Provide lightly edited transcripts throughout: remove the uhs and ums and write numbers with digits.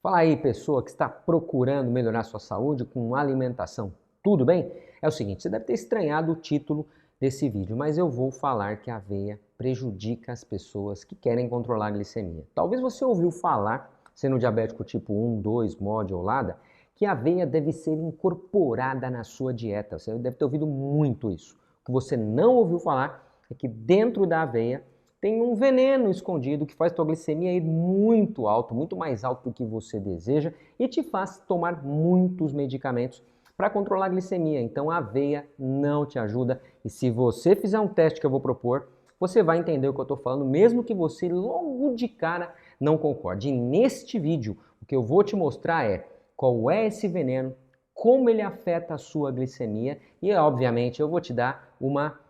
Fala aí, pessoa que está procurando melhorar sua saúde com alimentação. Tudo bem? É o seguinte, você deve ter estranhado o título desse vídeo, mas eu vou falar que a aveia prejudica as pessoas que querem controlar a glicemia. Talvez você ouviu falar, sendo diabético tipo 1, 2, MOD ou LADA, que a aveia deve ser incorporada na sua dieta. Você deve ter ouvido muito isso. O que você não ouviu falar é que dentro da aveia tem um veneno escondido que faz tua glicemia ir muito alto, muito mais alto do que você deseja e te faz tomar muitos medicamentos para controlar a glicemia. Então a aveia não te ajuda e se você fizer um teste que eu vou propor, você vai entender o que eu estou falando, mesmo que você logo de cara não concorde. E neste vídeo, o que eu vou te mostrar é qual é esse veneno, como ele afeta a sua glicemia e, obviamente, eu vou te dar uma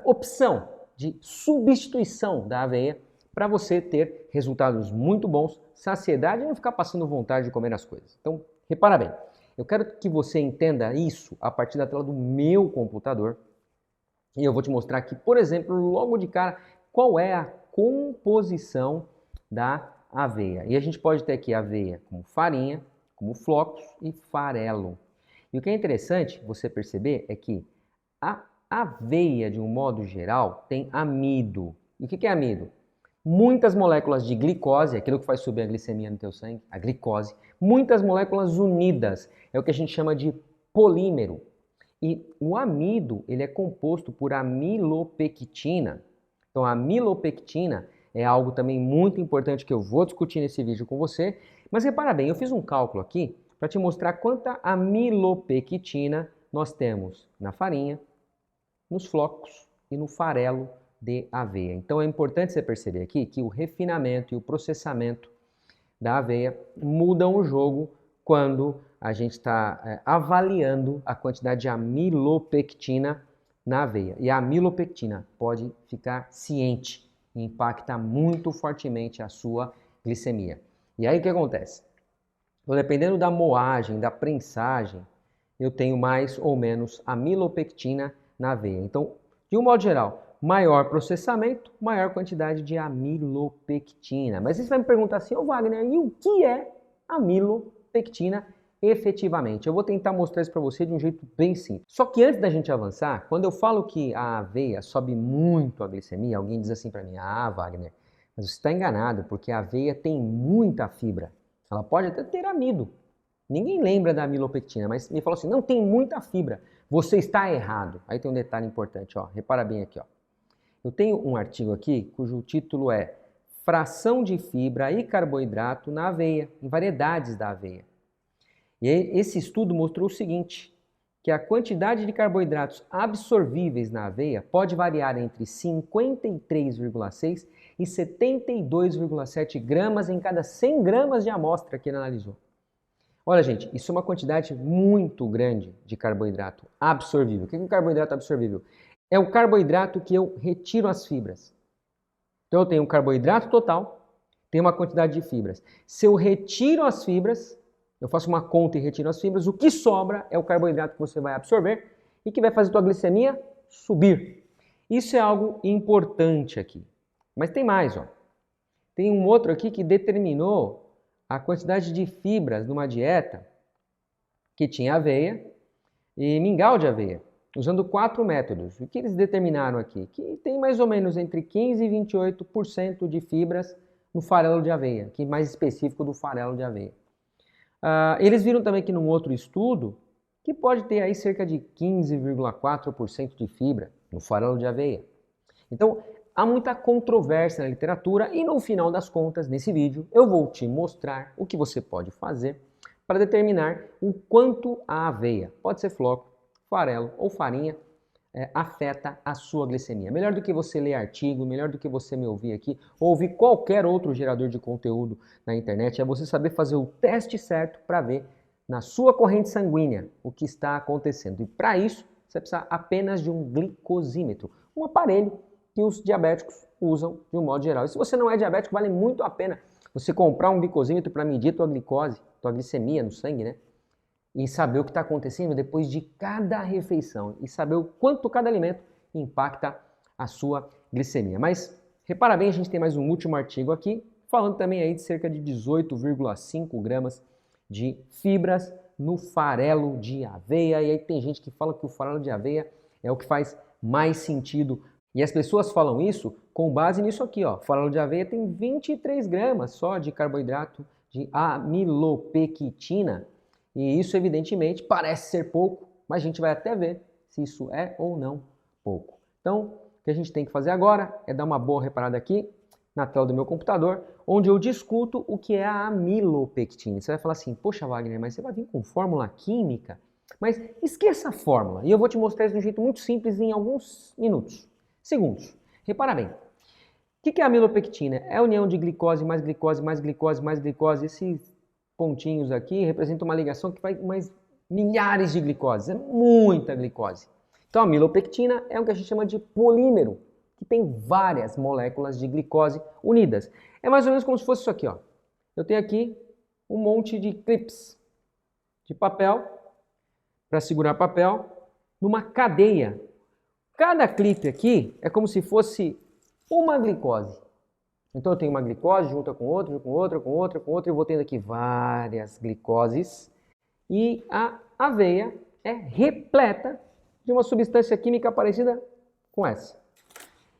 opção de substituição da aveia para você ter resultados muito bons, saciedade e não ficar passando vontade de comer as coisas. Então, repara bem, eu quero que você entenda isso a partir da tela do meu computador e eu vou te mostrar aqui, por exemplo, logo de cara, qual é a composição da aveia. E a gente pode ter aqui aveia como farinha, como flocos e farelo. E o que é interessante você perceber é que a aveia, de um modo geral, tem amido. E o que é amido? Muitas moléculas de glicose, aquilo que faz subir a glicemia no teu sangue, a glicose, muitas moléculas unidas, é o que a gente chama de polímero. E o amido, ele é composto por amilopectina. Então a amilopectina é algo também muito importante que eu vou discutir nesse vídeo com você. Mas repara bem, eu fiz um cálculo aqui para te mostrar quanta amilopectina nós temos na farinha, nos flocos e no farelo de aveia. Então é importante você perceber aqui que o refinamento e o processamento da aveia mudam o jogo quando a gente está avaliando a quantidade de amilopectina na aveia. E a amilopectina pode ficar ciente e impacta muito fortemente a sua glicemia. E aí o que acontece? Então, dependendo da moagem, da prensagem, eu tenho mais ou menos amilopectina na aveia. Então, de um modo geral, maior processamento, maior quantidade de amilopectina. Mas você vai me perguntar assim, ô Wagner, e o que é amilopectina efetivamente? Eu vou tentar mostrar isso para você de um jeito bem simples. Só que antes da gente avançar, quando eu falo que a aveia sobe muito a glicemia, alguém diz assim para mim, ah, Wagner, mas você está enganado, porque a aveia tem muita fibra. Ela pode até ter amido. Ninguém lembra da amilopectina, mas me falou assim, não, tem muita fibra. Você está errado. Aí tem um detalhe importante, ó. Repara bem aqui, ó. Eu tenho um artigo aqui cujo título é Fração de fibra e carboidrato na aveia, em variedades da aveia. E aí, esse estudo mostrou o seguinte, que a quantidade de carboidratos absorvíveis na aveia pode variar entre 53,6 e 72,7 gramas em cada 100 gramas de amostra que ele analisou. Olha, gente, isso é uma quantidade muito grande de carboidrato absorvível. O que é um carboidrato absorvível? É o carboidrato que eu retiro as fibras. Então eu tenho um carboidrato total, tenho uma quantidade de fibras. Se eu retiro as fibras, eu faço uma conta e retiro as fibras, o que sobra é o carboidrato que você vai absorver e que vai fazer a tua glicemia subir. Isso é algo importante aqui. Mas tem mais, ó. Tem um outro aqui que determinou a quantidade de fibras numa dieta que tinha aveia e mingau de aveia, usando 4 métodos. O que eles determinaram aqui? Que tem mais ou menos entre 15% e 28% de fibras no farelo de aveia, que é mais específico do farelo de aveia. Eles viram também que num outro estudo que pode ter aí cerca de 15,4% de fibra no farelo de aveia. Então, há muita controvérsia na literatura e no final das contas, nesse vídeo, eu vou te mostrar o que você pode fazer para determinar o quanto a aveia, pode ser floco, farelo ou farinha, afeta a sua glicemia. Melhor do que você ler artigo, melhor do que você me ouvir aqui, ou ouvir qualquer outro gerador de conteúdo na internet, é você saber fazer o teste certo para ver na sua corrente sanguínea o que está acontecendo. E para isso, você precisa apenas de um glicosímetro, um aparelho que os diabéticos usam de um modo geral. E se você não é diabético, vale muito a pena você comprar um glicosímetro para medir tua glicose, tua glicemia no sangue, né? E saber o que está acontecendo depois de cada refeição e saber o quanto cada alimento impacta a sua glicemia. Mas repara bem, a gente tem mais um último artigo aqui, falando também aí de cerca de 18,5 gramas de fibras no farelo de aveia. E aí tem gente que fala que o farelo de aveia é o que faz mais sentido. E as pessoas falam isso com base nisso aqui, ó. O farelo de aveia tem 23 gramas só de carboidrato de amilopectina. E isso, evidentemente, parece ser pouco, mas a gente vai até ver se isso é ou não pouco. Então, o que a gente tem que fazer agora é dar uma boa reparada aqui na tela do meu computador, onde eu discuto o que é a amilopectina. Você vai falar assim, poxa Wagner, mas você vai vir com fórmula química? Mas esqueça a fórmula, e eu vou te mostrar isso de um jeito muito simples em alguns minutos, segundos. Repara bem, o que é a amilopectina? É a união de glicose mais glicose mais glicose mais glicose. Esses pontinhos aqui representam uma ligação que vai mais milhares de glicoses, é muita glicose. Então a amilopectina é o que a gente chama de polímero, que tem várias moléculas de glicose unidas. É mais ou menos como se fosse isso aqui, ó. Eu tenho aqui um monte de clips de papel para segurar papel numa cadeia. Cada clipe aqui é como se fosse uma glicose. Então eu tenho uma glicose junta com outra, com outra, com outra, com outra, e vou tendo aqui várias glicoses. E a aveia é repleta de uma substância química parecida com essa.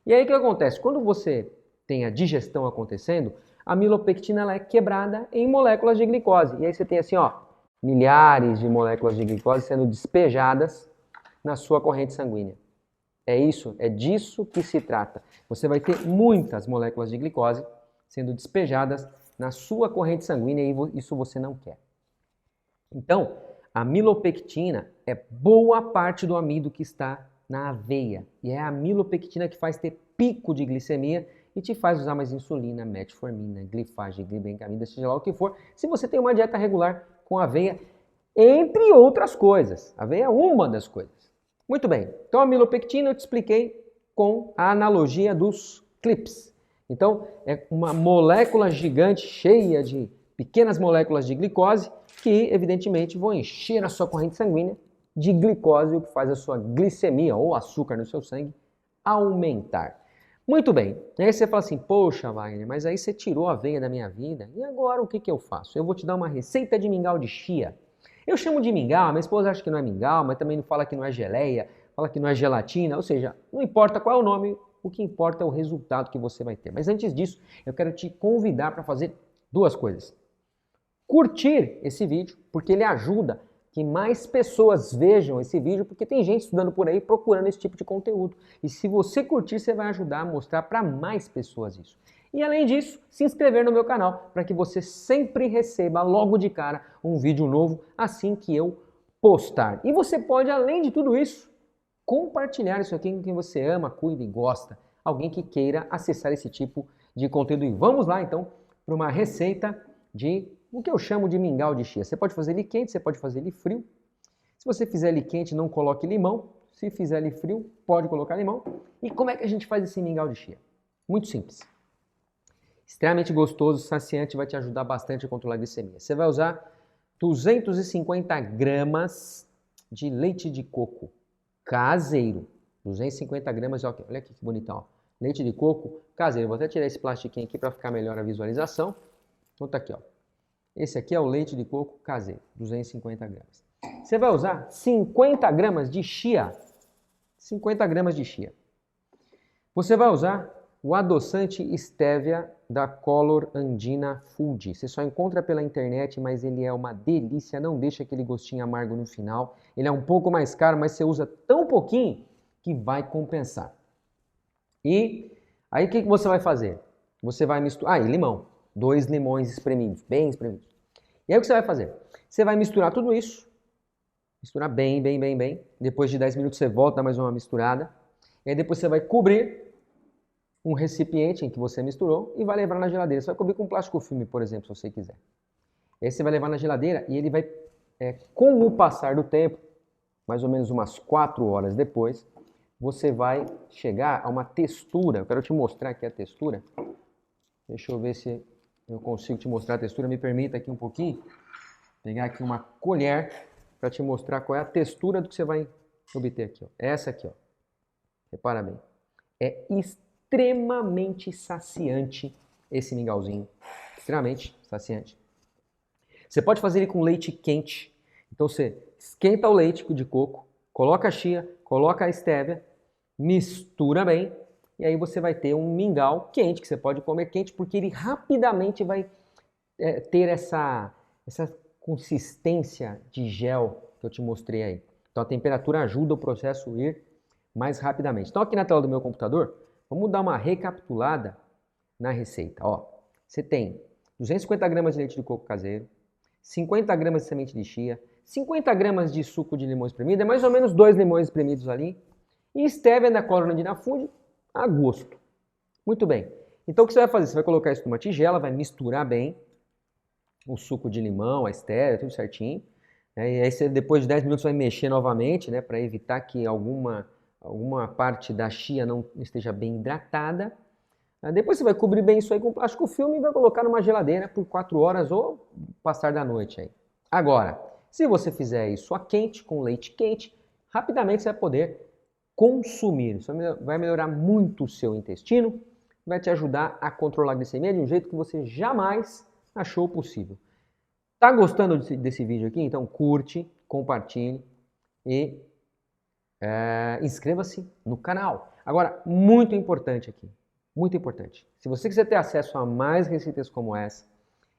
E aí o que acontece? Quando você tem a digestão acontecendo, a amilopectina ela é quebrada em moléculas de glicose. E aí você tem assim, ó, milhares de moléculas de glicose sendo despejadas na sua corrente sanguínea. É isso, é disso que se trata. Você vai ter muitas moléculas de glicose sendo despejadas na sua corrente sanguínea e isso você não quer. Então, a amilopectina é boa parte do amido que está na aveia. E é a amilopectina que faz ter pico de glicemia e te faz usar mais insulina, metformina, glifage, glibenclamida, seja lá o que for, se você tem uma dieta regular com aveia, entre outras coisas. A aveia é uma das coisas. Muito bem, então a amilopectina eu te expliquei com a analogia dos clips. Então, é uma molécula gigante cheia de pequenas moléculas de glicose que, evidentemente, vão encher a sua corrente sanguínea de glicose, o que faz a sua glicemia ou açúcar no seu sangue aumentar. Muito bem, e aí você fala assim, poxa Wagner, mas aí você tirou a aveia da minha vida, e agora o que eu faço? Eu vou te dar uma receita de mingau de chia. Eu chamo de mingau, minha esposa acha que não é mingau, mas também não fala que não é geleia, fala que não é gelatina, ou seja, não importa qual é o nome, o que importa é o resultado que você vai ter. Mas antes disso, eu quero te convidar para fazer duas coisas. Curtir esse vídeo, porque ele ajuda que mais pessoas vejam esse vídeo, porque tem gente estudando por aí procurando esse tipo de conteúdo. E se você curtir, você vai ajudar a mostrar para mais pessoas isso. E além disso, se inscrever no meu canal para que você sempre receba logo de cara um vídeo novo assim que eu postar. E você pode, além de tudo isso, compartilhar isso aqui com quem você ama, cuida e gosta. Alguém que queira acessar esse tipo de conteúdo. E vamos lá então para uma receita de o que eu chamo de mingau de chia. Você pode fazer ele quente, você pode fazer ele frio. Se você fizer ele quente, não coloque limão. Se fizer ele frio, pode colocar limão. E como é que a gente faz esse mingau de chia? Muito simples. Extremamente gostoso, saciante, vai te ajudar bastante a controlar a glicemia. Você vai usar 250 gramas de leite de coco caseiro. 250 gramas, olha aqui que bonitão, ó. Leite de coco caseiro. Vou até tirar esse plastiquinho aqui para ficar melhor a visualização. Então tá aqui, ó. Esse aqui é o leite de coco caseiro, 250 gramas. Você vai usar 50 gramas de chia. 50 gramas de chia. Você vai usar o adoçante Stevia da Color Andina Food. Você só encontra pela internet, mas ele é uma delícia, não deixa aquele gostinho amargo no final. Ele é um pouco mais caro, mas você usa tão pouquinho que vai compensar. E aí o que você vai fazer? Você vai misturar... e limão. 2 limões espremidos, bem espremidos. E aí o que você vai fazer? Você vai misturar tudo isso. Misturar bem, bem, bem, bem. Depois de 10 minutos você volta, dá mais uma misturada. E aí depois você vai cobrir um recipiente em que você misturou e vai levar na geladeira. Você vai cobrir com plástico filme, por exemplo, se você quiser. E aí você vai levar na geladeira e ele vai, com o passar do tempo, mais ou menos umas 4 horas depois, você vai chegar a uma textura. Eu quero te mostrar aqui a textura. Deixa eu ver se eu consigo te mostrar a textura. Me permita aqui um pouquinho. Pegar aqui uma colher para te mostrar qual é a textura do que você vai obter aqui. Ó. Essa aqui, ó. Repara bem. É extremamente saciante esse mingauzinho extremamente saciante. Você pode fazer ele com leite quente. Então você esquenta o leite de coco, coloca a chia, coloca a estévia, mistura bem e aí você vai ter um mingau quente, que você pode comer quente, porque ele rapidamente vai ter essa consistência de gel que eu te mostrei aí. Então a temperatura ajuda o processo a ir mais rapidamente. Então aqui na tela do meu computador, vamos dar uma recapitulada na receita. Ó, você tem 250 gramas de leite de coco caseiro, 50 gramas de semente de chia, 50 gramas de suco de limão espremido, é mais ou menos 2 limões espremidos ali, e estévia da cloronidina fungi a gosto. Muito bem. Então o que você vai fazer? Você vai colocar isso numa tigela, vai misturar bem o suco de limão, a estévia, tudo certinho. E aí você, depois de 10 minutos, vai mexer novamente, né, para evitar que alguma parte da chia não esteja bem hidratada. Depois você vai cobrir bem isso aí com plástico filme e vai colocar numa geladeira por 4 horas ou passar da noite aí. Agora, se você fizer isso a quente, com leite quente, rapidamente você vai poder consumir. Isso vai melhorar muito o seu intestino, vai te ajudar a controlar a glicemia de um jeito que você jamais achou possível. Tá gostando desse vídeo aqui? Então curte, compartilhe e inscreva-se no canal. Agora, muito importante aqui, muito importante. Se você quiser ter acesso a mais receitas como essa,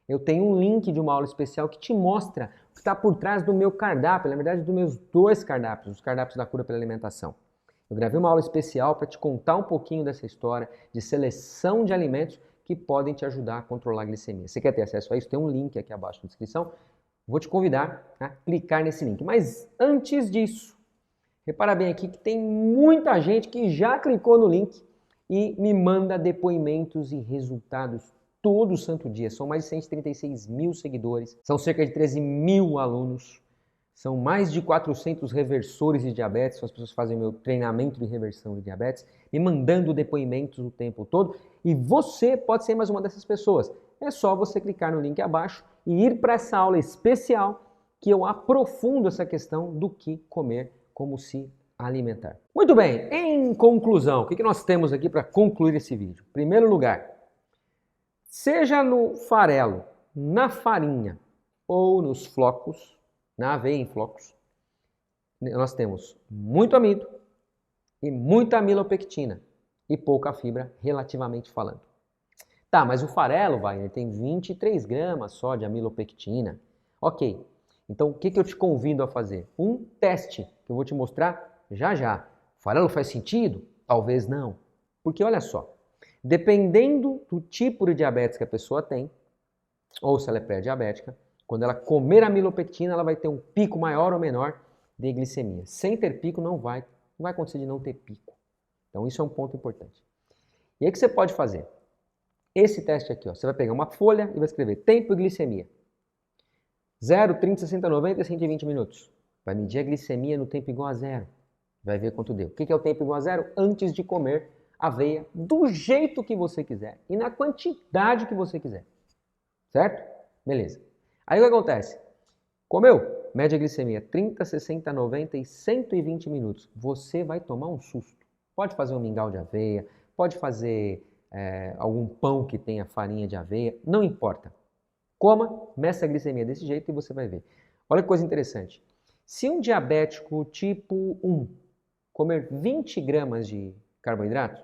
eu tenho um link de uma aula especial que te mostra o que está por trás do meu cardápio, na verdade dos meus 2 cardápios, os cardápios da cura pela alimentação. Eu gravei uma aula especial para te contar um pouquinho dessa história de seleção de alimentos que podem te ajudar a controlar a glicemia. Você quer ter acesso a isso? Tem um link aqui abaixo na descrição. Vou te convidar a clicar nesse link. Mas antes disso, repara bem aqui que tem muita gente que já clicou no link e me manda depoimentos e resultados todo santo dia. São mais de 136 mil seguidores, são cerca de 13 mil alunos, são mais de 400 reversores de diabetes, são as pessoas que fazem o meu treinamento de reversão de diabetes, me mandando depoimentos o tempo todo. E você pode ser mais uma dessas pessoas. É só você clicar no link abaixo e ir para essa aula especial que eu aprofundo essa questão do que comer, como se alimentar. Muito bem, em conclusão, o que nós temos aqui para concluir esse vídeo? Em primeiro lugar, seja no farelo, na farinha ou nos flocos, na aveia em flocos, nós temos muito amido e muita amilopectina e pouca fibra, relativamente falando. Tá, mas o farelo, ele tem 23 gramas só de amilopectina. Ok, então o que eu te convido a fazer? Um teste que eu vou te mostrar já já. O farelo faz sentido? Talvez não. Porque olha só, dependendo do tipo de diabetes que a pessoa tem, ou se ela é pré-diabética, quando ela comer amilopectina, ela vai ter um pico maior ou menor de glicemia. Sem ter pico, não vai acontecer de não ter pico. Então isso é um ponto importante. E aí o que você pode fazer? Esse teste aqui, ó, você vai pegar uma folha e vai escrever tempo e glicemia. 0, 30, 60, 90 e 120 minutos. Vai medir a glicemia no tempo igual a 0. Vai ver quanto deu. O que é o tempo igual a 0? Antes de comer aveia do jeito que você quiser e na quantidade que você quiser. Certo? Beleza. Aí o que acontece? Comeu? Média glicemia 30, 60, 90 e 120 minutos. Você vai tomar um susto. Pode fazer um mingau de aveia, pode fazer algum pão que tenha farinha de aveia, não importa. Coma, meça a glicemia desse jeito e você vai ver. Olha que coisa interessante. Se um diabético tipo 1 comer 20 gramas de carboidrato,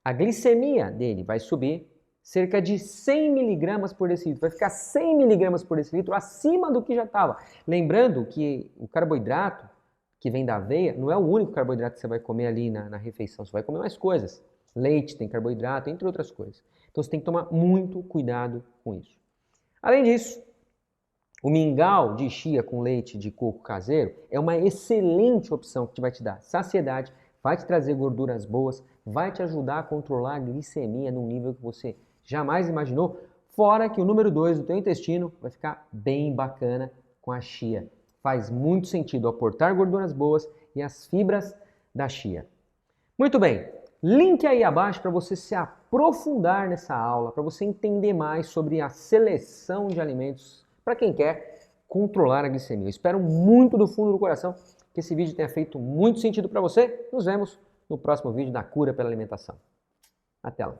a glicemia dele vai subir cerca de 100 miligramas por decilitro. Vai ficar 100 miligramas por decilitro acima do que já estava. Lembrando que o carboidrato que vem da aveia não é o único carboidrato que você vai comer ali na refeição. Você vai comer mais coisas. Leite tem carboidrato, entre outras coisas. Então você tem que tomar muito cuidado com isso. Além disso, o mingau de chia com leite de coco caseiro é uma excelente opção que vai te dar saciedade, vai te trazer gorduras boas, vai te ajudar a controlar a glicemia num nível que você jamais imaginou, fora que o número 2 do teu intestino vai ficar bem bacana com a chia. Faz muito sentido aportar gorduras boas e as fibras da chia. Muito bem, link aí abaixo para você se aprofundar nessa aula, para você entender mais sobre a seleção de alimentos para quem quer controlar a glicemia. Eu espero muito do fundo do coração que esse vídeo tenha feito muito sentido para você. Nos vemos no próximo vídeo da Cura pela Alimentação. Até lá!